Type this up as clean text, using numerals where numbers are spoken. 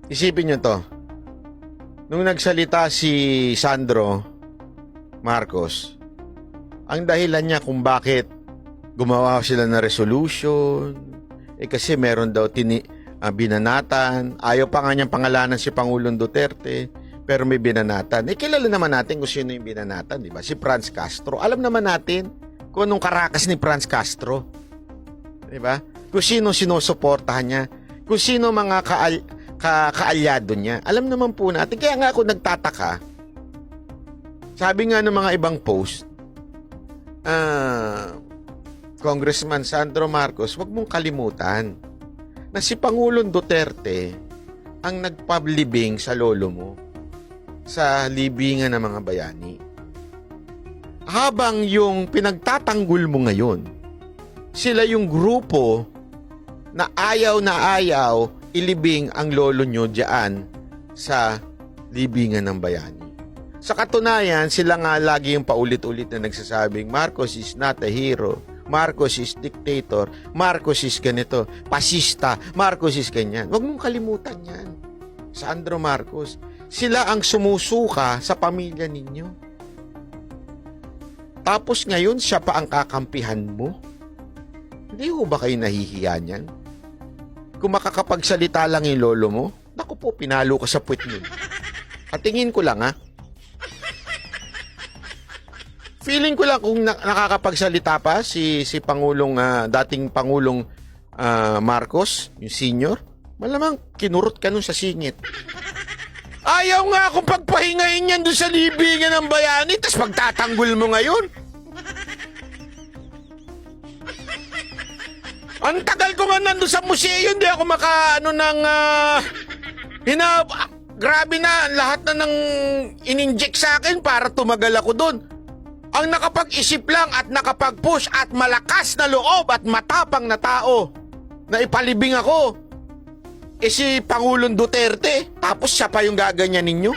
Isipin nyo to. Nung nagsalita si Sandro Marcos, ang dahilan niya kung bakit gumawa sila ng resolution, kasi meron daw binanatan. Ayaw pa nga niyang pangalanan si Pangulong Duterte, pero may binanatan. Kilala naman natin kung sino yung binanatan, di ba? Si Franz Castro. Alam naman natin kung anong karakas ni Franz Castro. Di ba? Kung sino sinusuportahan niya. Kung sino mga kaalyado niya. Alam naman po natin. Kaya nga ako nagtataka. Sabi nga ng mga ibang post, Congressman Sandro Marcos, wag mong kalimutan na si Pangulong Duterte ang nagpablibing sa lolo mo sa libingan ng mga bayani. Habang yung pinagtatanggol mo ngayon, sila yung grupo na ayaw ilibing ang lolo nyo diyan sa libingan ng bayani. Sa katunayan, sila nga lagi yung paulit-ulit na nagsasabing, Marcos is not a hero. Marcos is dictator. Marcos is ganito. Pasista. Marcos is ganyan. Huwag mong kalimutan yan. Sandro Marcos. Sila ang sumusuka sa pamilya ninyo. Tapos ngayon, siya pa ang kakampihan mo. Hindi ho ba kayo nahihiya niyan? Kung makakapagsalita lang yung lolo mo, naku po, pinalo ka sa puwet nun. At tingin ko lang, feeling ko lang kung nakakapagsalita pa si Pangulong, dating Pangulong Marcos, yung senior, malamang kinurot ka nun sa singit. Ayaw nga akong pagpahingahin yan doon sa libingan ng bayani, tas pagtatanggol mo ngayon. Ang tagal ko nga nandun sa museo, hindi ako grabe na, lahat na nang ininject sa akin para tumagal ako doon. Ang nakapag-isip lang at nakapag-push at malakas na loob at matapang na tao na ipalibing ako, si Pangulong Duterte, tapos siya pa yung gaganyan ninyo.